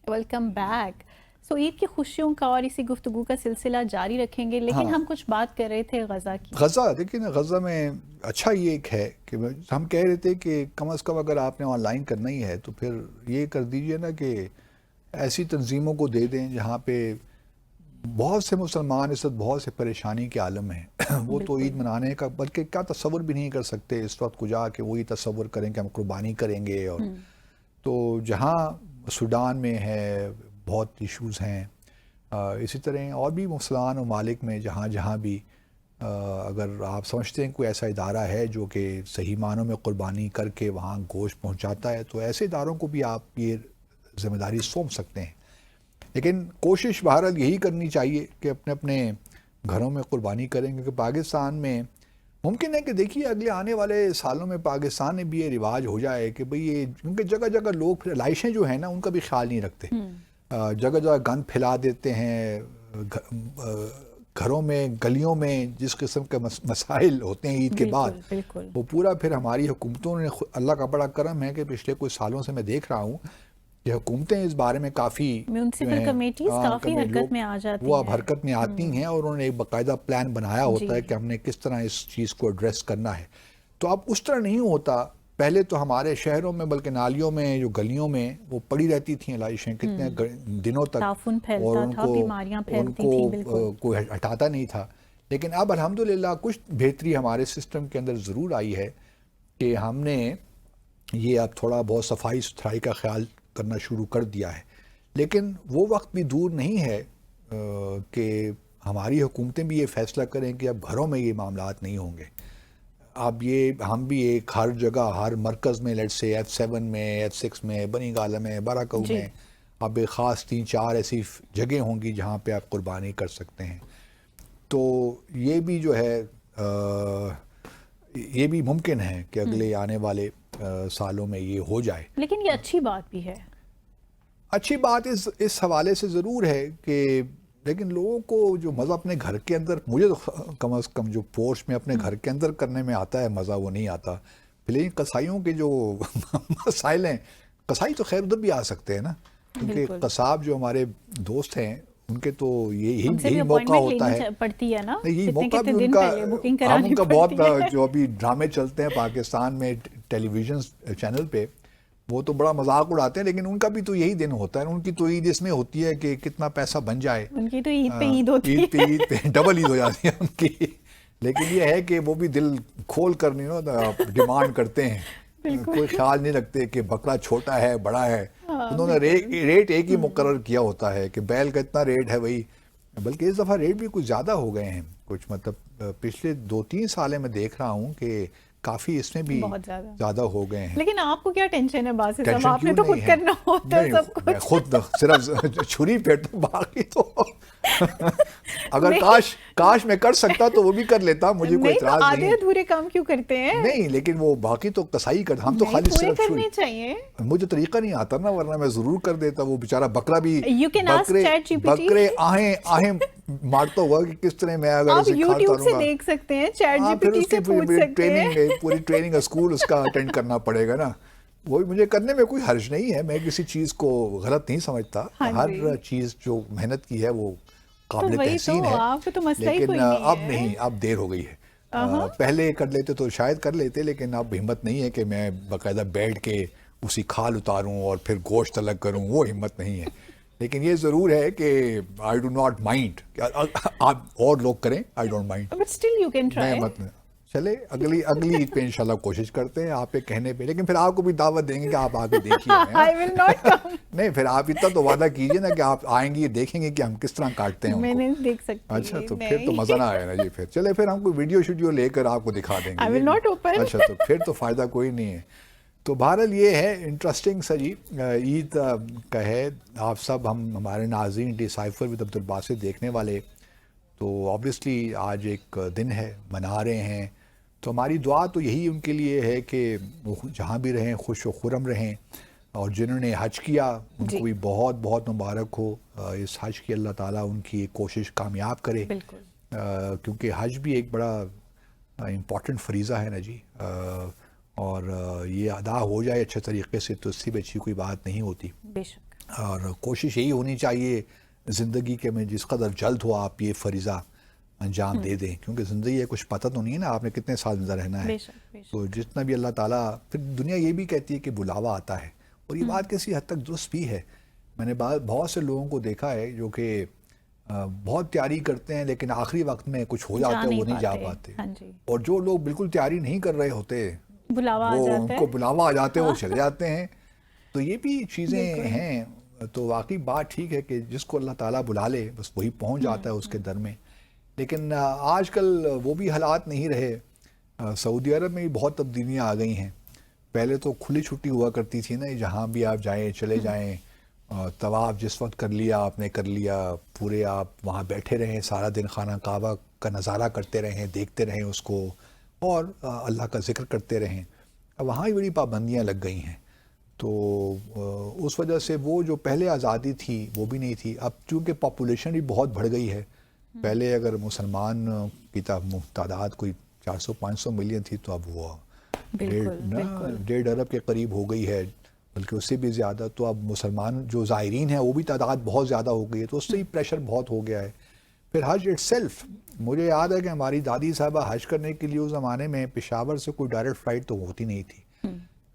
Welcome back. So Eid کی خوشیوں کا اور اسی گفتگو کا سلسلہ جاری رکھیں گے، لیکن ہم کچھ بات کر رہے تھے غزہ کی. غزہ دیکھیں نا، غزہ میں اچھا یہ ایک ہے کہ ہم کہہ رہے تھے کہ کم از کم اگر آپ نے آن لائن کرنا ہی ہے تو پھر یہ کر دیجئے نا کہ ایسی تنظیموں کو دے دیں جہاں پہ بہت سے مسلمان اس وقت بہت سے پریشانی کے عالم ہیں. وہ تو عید منانے کا بلکہ کیا تصور بھی نہیں کر سکتے اس وقت کجا کہ وہی تصور کریں کہ ہم قربانی کریں گے. اور تو جہاں سوڈان میں ہے بہت ایشوز ہیں، اسی طرح اور بھی مسلمان ممالک میں جہاں بھی اگر آپ سمجھتے ہیں کوئی ایسا ادارہ ہے جو کہ صحیح معنوں میں قربانی کر کے وہاں گوشت پہنچاتا ہے، تو ایسے اداروں کو بھی آپ یہ ذمہ داری سونپ سکتے ہیں. لیکن کوشش بہرحال یہی کرنی چاہیے کہ اپنے اپنے گھروں میں قربانی کریں، کیونکہ پاکستان میں ممکن ہے کہ دیکھیے اگلے آنے والے سالوں میں پاکستان میں بھی یہ رواج ہو جائے کہ بھئی یہ، کیونکہ جگہ جگہ لوگ پھر علائشیں جو ہیں نا ان کا بھی خیال نہیں رکھتے، جگہ جگہ گند پھیلا دیتے ہیں گھروں میں، گلیوں میں. جس قسم کے مسائل ہوتے ہیں عید کے بعد، وہ پورا پھر ہماری حکومتوں نے، اللہ کا بڑا کرم ہے کہ پچھلے کچھ سالوں سے میں دیکھ رہا ہوں کہ حکومتیں اس بارے میں کافی میونسپل کمیٹیز کافی حرکت میں آ جاتی ہیں، وہ اب حرکت میں آتی ہیں اور انہوں نے ایک باقاعدہ پلان بنایا ہوتا ہے جی کہ ہم نے کس طرح اس چیز کو ایڈریس کرنا ہے. تو اب اس طرح نہیں ہوتا. پہلے تو ہمارے شہروں میں بلکہ نالیوں میں جو گلیوں میں وہ پڑی رہتی تھیں لائشیں کتنے دنوں تک، تعفن اور پھیلتا تھا، بیماریاں پھیلتی تھیں، بالکل کوئی ہٹاتا نہیں تھا. لیکن اب الحمدللہ کچھ بہتری ہمارے سسٹم کے اندر ضرور آئی ہے کہ ہم نے یہ اب تھوڑا بہت صفائی ستھرائی کا خیال کرنا شروع کر دیا ہے. لیکن وہ وقت بھی دور نہیں ہے کہ ہماری حکومتیں بھی یہ فیصلہ کریں کہ اب گھروں میں یہ معاملات نہیں ہوں گے. اب یہ ہم بھی ایک ہر جگہ ہر مرکز میں لیٹ سے F7 میں F6 میں بنی گالہ میں باراکو جی میں اب ایک خاص 3-4 ایسی جگہ ہوں گی جہاں پہ آپ قربانی کر سکتے ہیں. تو یہ بھی جو ہے یہ بھی ممکن ہے کہ اگلے آنے والے سالوں میں یہ ہو جائے. لیکن یہ اچھی بات بھی ہے. اچھی بات اس حوالے سے ضرور ہے کہ لیکن لوگوں کو جو مزہ اپنے گھر کے اندر، مجھے تو کم از کم جو پورش میں اپنے گھر کے اندر کرنے میں آتا ہے مزہ، وہ نہیں آتا. لیکن قصائیوں کے جو مسائل ہیں، قصائی تو خیر ادھر بھی آ سکتے ہیں نا، کیونکہ قصاب جو ہمارے دوست ہیں ان کے تو یہی موقع ہوتا ہے، پڑتی ہے نا، یہی موقع بھی ان کا، ہم ان کا بہت جو ابھی ڈرامے چلتے ہیں پاکستان میں ٹیلی ویژن چینل پہ، وہ تو بڑا مذاق اڑاتے ہیں، لیکن ان کا بھی تو یہی دن ہوتا ہے. ان کی تو عید اس میں ہوتی ہے کہ کتنا پیسہ بن جائے. ان کی تو عید پہ عید ہوتی ہے، عید پہ ڈبل عید ہو جاتی ہے ان کی. لیکن یہ ہے کہ وہ بھی دل کھول کر نہیں ڈیمانڈ کرتے ہیں، کوئی خیال نہیں رکھتے کہ بکرا چھوٹا ہے بڑا ہے. انہوں نے ریٹ ایک ہی مقرر کیا ہوتا ہے کہ بیل کا اتنا ریٹ ہے وہی. بلکہ اس دفعہ ریٹ بھی کچھ زیادہ ہو گئے ہیں، کچھ مطلب پچھلے 2-3 سالیں میں دیکھ رہا ہوں کہ کافی اس میں بھی زیادہ ہو گئے ہیں. لیکن آپ کو کیا ٹینشن ہے باسط صاحب؟ آپ نے تو خود کرنا ہوتا ہے سب کچھ. میں خود صرف چھری پھیرتا ہوں، باقی تو اگر کاش میں کر سکتا تو وہ بھی کر لیتا، مجھے کوئی اعتراض نہیں. آدھے ادھورے کام کیوں کرتے ہیں؟ نہیں لیکن وہ باقی تو قصائی کرتے، ہم تو خالی صرف کرنے چاہیے. مجھے طریقہ نہیں آتا نا، ورنہ میں ضرور کر دیتا. وہ بیچارہ بکرا بھی، بکرے آہیں مارتا ہوا کہ کس طرح میں اگر آپ یوٹیوب سے دیکھ سکتے ہیں، چیٹ جی پی ٹی سے پوچھ سکتے ہیں. پوری ٹریننگ اسکول اس کا اٹینڈ کرنا پڑے گا نا. وہی مجھے کرنے میں کوئی حرج نہیں ہے، میں کسی چیز کو غلط نہیں سمجھتا. ہر چیز جو محنت کی ہے وہ قابل تحسین ہے، لیکن اب نہیں، اب دیر ہو گئی ہے. پہلے کر لیتے تو شاید کر لیتے، لیکن اب ہمت نہیں ہے کہ میں باقاعدہ بیٹھ کے اسی کھال اتاروں اور پھر گوشت الگ کروں، وہ ہمت نہیں ہے. لیکن یہ ضرور ہے کہ آئی ڈو ناٹ مائنڈ، آپ اور لوگ کریں، I don't mind. But still you can try. چلے اگلی عید پہ انشاءاللہ کوشش کرتے ہیں، آپ کے کہنے پہ. لیکن پھر آپ کو بھی دعوت دیں گے کہ آپ آگے دیکھیے. I will not come. نہیں پھر آپ اتنا تو وعدہ کیجئے نا کہ آپ آئیں گے، دیکھیں گے کہ ہم کس طرح کاٹتے ہیں. میں نہیں دیکھ سکتی. اچھا تو پھر تو مزہ نہ آئے نا جی. پھر چلے پھر ہم کوئی ویڈیو لے کر آپ کو دکھا دیں گے. I will not open. اچھا تو پھر تو فائدہ کوئی نہیں ہے. تو بہرحال یہ ہے انٹرسٹنگ سا جی. عید کا ہے، آپ سب ہمارے ناظرین ڈیسائفر ود عبد الباسط دیکھنے والے تو آبویسلی آج ایک دن ہے، منا رہے ہیں. تو ہماری دعا تو یہی ان کے لیے ہے کہ وہ جہاں بھی رہیں خوش و خرم رہیں، اور جنہوں نے حج کیا ان کو بھی بہت بہت مبارک ہو. اس حج کی اللہ تعالیٰ ان کی ایک کوشش کامیاب کرے، کیونکہ حج بھی ایک بڑا امپورٹنٹ فریضہ ہے نا جی. اور یہ ادا ہو جائے اچھے طریقے سے تو اس سے بھی اچھی کوئی بات نہیں ہوتی. بے شک. اور کوشش یہی ہونی چاہیے زندگی کے میں جس قدر جلد ہو آپ یہ فریضہ انجام دے دیں، کیونکہ زندگی ہے کچھ پتہ تو نہیں ہے نا آپ نے کتنے سال زندہ رہنا ہے. تو جتنا بھی اللہ تعالیٰ، پھر دنیا یہ بھی کہتی ہے کہ بلاوا آتا ہے، اور یہ بات کسی حد تک درست بھی ہے. میں نے بہت سے لوگوں کو دیکھا ہے جو کہ بہت تیاری کرتے ہیں لیکن آخری وقت میں کچھ ہو جاتا ہے، وہ نہیں جا پاتے. اور جو لوگ بالکل تیاری نہیں کر رہے ہوتے وہ ان کو بلاوا آ جاتے ہیں، وہ چلے جاتے ہیں. تو یہ بھی چیزیں ہیں. تو واقعی بات ٹھیک ہے کہ جس کو اللہ تعالیٰ بلا لے بس وہی پہنچ جاتا ہے اس کے در میں. لیکن آج کل وہ بھی حالات نہیں رہے. سعودی عرب میں بھی بہت تبدیلیاں آ گئی ہیں. پہلے تو کھلی چھٹی ہوا کرتی تھی نا، جہاں بھی آپ جائیں چلے جائیں، طواف جس وقت کر لیا آپ نے کر لیا، پورے آپ وہاں بیٹھے رہیں سارا دن، خانہ کعبہ کا نظارہ کرتے رہیں، دیکھتے رہیں اس کو، اور اللہ کا ذکر کرتے رہیں. اب وہاں ہی بڑی پابندیاں لگ گئی ہیں. تو اس وجہ سے وہ جو پہلے آزادی تھی وہ بھی نہیں تھی. اب چونکہ پاپولیشن بھی بہت بڑھ گئی ہے، پہلے اگر مسلمان کی تعداد کوئی 400-500 ملین تھی، تو اب وہ 1.5 ارب کے قریب ہو گئی ہے. بلکہ اس سے بھی زیادہ. تو اب مسلمان جو زائرین ہیں وہ بھی تعداد بہت زیادہ ہو گئی ہے, تو اس سے ہی پریشر بہت ہو گیا ہے. پھر حج اٹ سیلف, مجھے یاد ہے کہ ہماری دادی صاحبہ حج کرنے کے لیے اس زمانے میں پشاور سے کوئی ڈائریکٹ فلائٹ تو ہوتی نہیں تھی,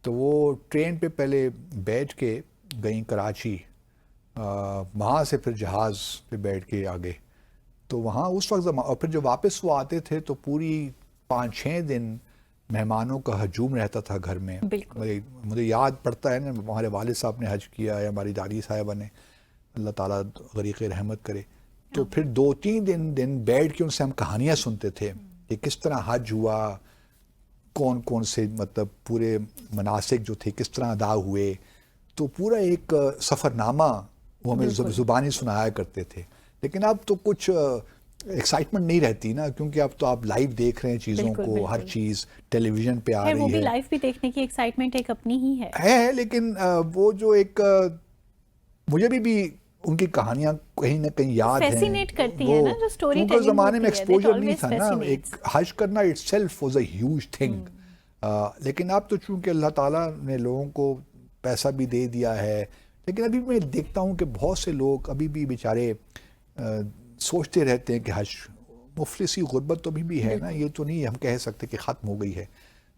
تو وہ ٹرین پہ پہلے بیٹھ کے گئیں کراچی, وہاں سے پھر جہاز پہ بیٹھ کے آگے. تو وہاں اس وقت اور پھر جب واپس وہ آتے تھے تو پوری 5-6 دن مہمانوں کا ہجوم رہتا تھا گھر میں. مجھے یاد پڑتا ہے نا, ہمارے والد صاحب نے حج کیا ہے, ہماری دادی صاحبہ نے, اللہ تعالیٰ غریق رحمت کرے. تو پھر 2-3 دن بیٹھ کے ان سے ہم کہانیاں سنتے تھے کہ کس طرح حج ہوا, کون کون سے مطلب پورے مناسک جو تھے کس طرح ادا ہوئے. تو پورا ایک سفر نامہ وہ ہمیں زبانی سنایا کرتے تھے. لیکن اب تو کچھ ایکسائٹمنٹ نہیں رہتی نا, کیونکہ اب تو آپ لائیو دیکھ رہے ہیں چیزوں کو, ہر چیز ٹیلی ویژن پہ آ رہی ہے. وہ بھی لائیو بھی دیکھنے کی ایکسائٹمنٹ ایک اپنی ہی ہے, لیکن وہ جو ایک مجھے بھی ان کی کہانیاں کہیں نہ کہیں یاد ہیں, فیسینیٹ کرتی ہیں نا جو سٹوری ٹیلنگ. اس زمانے میں ایکسپوجر نہیں تھا نا, ایک حج کرنا it self was a huge thing. لیکن اب تو چونکہ اللہ تعالیٰ نے لوگوں کو پیسہ بھی دے دیا ہے, لیکن ابھی میں دیکھتا ہوں کہ بہت سے لوگ ابھی بھی بیچارے سوچتے رہتے ہیں کہ حج مفلسی غربت تو ابھی بھی ہے نا, یہ تو نہیں ہم کہہ سکتے کہ ختم ہو گئی ہے.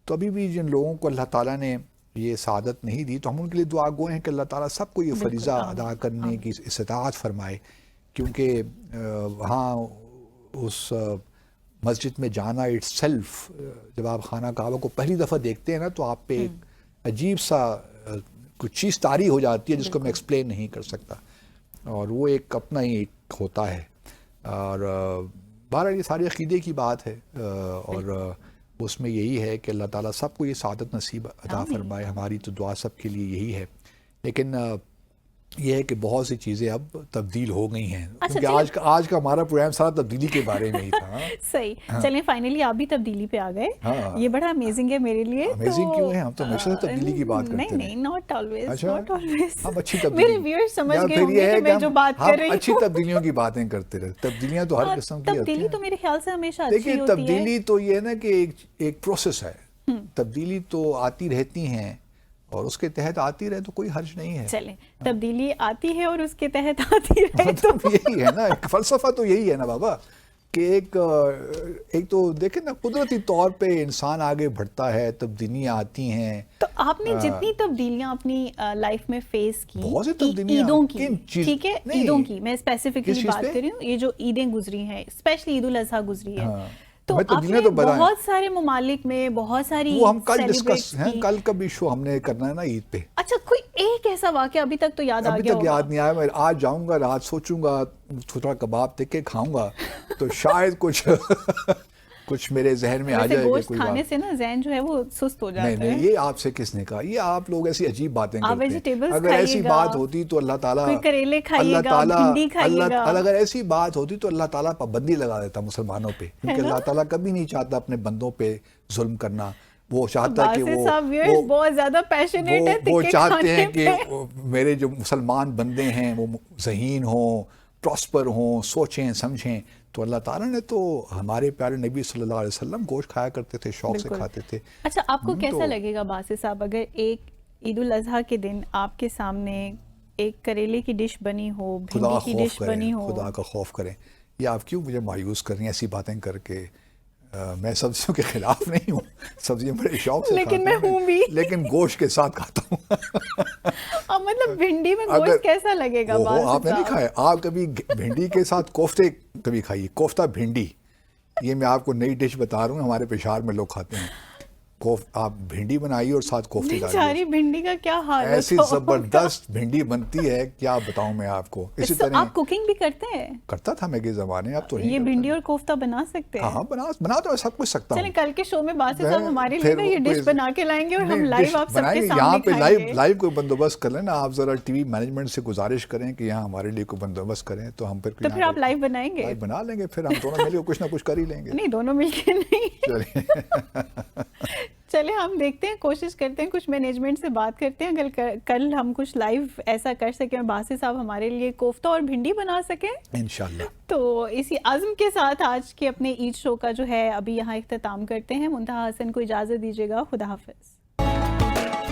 تو ابھی بھی جن لوگوں کو اللہ تعالیٰ نے یہ سعادت نہیں دی تو ہم ان کے لیے دعا گو ہیں کہ اللہ تعالیٰ سب کو یہ فریضہ ادا کرنے کی استطاعت فرمائے, کیونکہ وہاں اس مسجد میں جانا اٹ سیلف, جب آپ خانہ کعبہ کو پہلی دفعہ دیکھتے ہیں نا تو آپ پہ ایک عجیب سا کچھ چیز طاری ہو جاتی ہے جس کو میں ایکسپلین نہیں کر سکتا, اور وہ ایک اپنا ہی ایک ہوتا ہے. اور بہرحال یہ ساری عقیدے کی بات ہے, اور اس میں یہی ہے کہ اللہ تعالیٰ سب کو یہ سعادت نصیب عطا فرمائے. ہماری تو دعا سب کے لیے یہی ہے. لیکن یہ ہے کہ بہت سی چیزیں اب تبدیل ہو گئی ہیں, کیونکہ آج کا ہمارا پروگرام سارا تبدیلی کے بارے میں ہی تھا. صحیح, چلیں فائنلی آپ بھی تبدیلی پہ آ گئے, یہ بڑا امیزنگ ہے میرے لیے. امیزنگ کیوں ہے, ہم تو ہمیشہ تبدیلی کی بات کرتے ہیں. نہیں, ناٹ آلویز, ناٹ آلویز. ہم اچھی تبدیلی, میرے ویورز سمجھ گئے ہوں گے کہ میں جو بات کر رہی ہوں. اچھی تبدیلیوں کی باتیں کرتے رہتے, تبدیلیاں تو ہر قسم کی ہوتی ہیں. تبدیلی تو میرے خیال سے ہمیشہ اچھی ہوتی ہے. دیکھیں تبدیلی تو یہ ہے نا کہ ایک پروسیس ہے, تبدیلی تو آتی رہتی ہیں اور اس کے تحت آتی رہے تو کوئی حرج نہیں ہے. چلیں, تبدیلی آتی ہے اور اس کے تحت آتی رہے تو یہی ہے نا, ایک فلسفہ تو یہی ہے نا بابا, کہ ایک تو دیکھیں نا قدرتی طور پہ انسان آگے بڑھتا ہے, تبدیلیاں آتی ہیں. تو آپ نے جتنی تبدیلیاں اپنی لائف میں فیس کی, بہت سی تبدیلیاں, عیدوں کی, ٹھیک ہے, عیدوں کی میں اسپیسیفکلی بات کر رہی ہوں, یہ جو عیدیں گزری ہیں, اسپیشلی عید الاضحیٰ گزری ہے, تو آپ نے بہت سارے ممالک میں بہت ساری, وہ ہم کل ڈسکس ہیں, کل کا بھی شو ہم نے کرنا ہے نا عید پہ. اچھا, کوئی ایک ایسا واقعہ ابھی تک تو یاد آ گیا ہوگا؟ ابھی تک یاد نہیں آیا. میں آج جاؤں گا, رات سوچوں گا, تھوڑا کباب دیکھ کے کھاؤں گا تو شاید کچھ میرے ذہن میں آ جائے گا. گوشت کھانے سے نا ذہن جو ہے وہ سست ہو جاتا ہے. نہیں, یہ آپ سے کس نے کہا, یہ آپ لوگ ایسی عجیب باتیں کرتے ہیں. اگر ایسی بات ہوتی تو اللہ تعالیٰ, کریلے کھائیے گا, بھنڈی کھائیے گا, اگر ایسی بات ہوتی تو اللہ تعالیٰ پابندی لگا دیتا مسلمانوں پہ, کیونکہ اللہ تعالیٰ کبھی نہیں چاہتا اپنے بندوں پہ ظلم کرنا. وہ چاہتا ہے کہ بہت زیادہ پیشنیٹ ہے, وہ چاہتے ہیں کہ میرے جو مسلمان بندے ہیں وہ ذہین ہوں, پراسپر ہوں, سوچیں سمجھیں. تو اللہ تعالیٰ نے تو ہمارے پیارے نبی صلی اللہ علیہ وسلم گوشت کھایا کرتے تھے, شوق سے کھاتے تھے. اچھا, آپ کو کیسا لگے گا باسط صاحب اگر ایک عید الاضحیٰ کے دن آپ کے سامنے ایک کریلے کی ڈش بنی ہو, بھنڈی کی ڈش بنی ہو؟ خدا کا خوف کریں, یہ آپ کیوں مجھے مایوس کر رہی ہیں ایسی باتیں کر کے؟ میں سبزیوں کے خلاف نہیں ہوں, سبزیاں بڑے شوق سے لیکن میں ہوں بھی, لیکن گوشت کے ساتھ کھاتا ہوں. اب مطلب بھنڈی میں گوشت کیسا لگے گا؟ آپ نے نہیں کھایا, آپ کبھی بھنڈی کے ساتھ کوفتے کبھی کھائیے, کوفتہ بھنڈی, یہ میں آپ کو نئی ڈش بتا رہا ہوں, ہمارے پشاور میں لوگ کھاتے ہیں. آپ بھنڈی بنائیے اور ساتھ کوفتے ڈالیے, بھنڈی کا کیا حال ہے, ایسی زبردست بھنڈی بنتی ہے کیا بتاؤں میں آپ کو. اسی طرح آپ کوکنگ بھی کرتے ہیں؟ کرتا تھا میں کے زمانے, اب تو یہ بھنڈی اور کوفتہ بنا سکتے ہیں؟ ہاں بنا تو سب کچھ سکتا ہوں. چلیں کل کے شو میں باسط صاحب ہمارے لیے یہ ڈش بنا کے لائیں گے اور ہم لائیو آپ سب کے سامنے کھائیں گے. لائیو کوئی بندوبست کر لینا آپ, ذرا ٹی وی مینجمنٹ سے گزارش کریں کہ یہاں ہمارے لیے کوئی بندوبست کریں, تو ہم پھر آپ لائیو بنائیں گے؟ بنا لیں گے, پھر ہم دونوں مل کے کچھ نہ کچھ کر ہی لیں گے. نہیں, دونوں مل کے نہیں. چلے ہم دیکھتے ہیں, کوشش کرتے ہیں, کچھ مینجمنٹ سے بات کرتے ہیں, اگر کل ہم کچھ لائیو ایسا کر سکیں باسط صاحب ہمارے لیے کوفتہ اور بھنڈی بنا سکیں انشاءاللہ. تو اسی عزم کے ساتھ آج کے اپنے عید شو کا جو ہے ابھی یہاں اختتام کرتے ہیں. منتہا حسن کو اجازت دیجیے گا, خدا حافظ.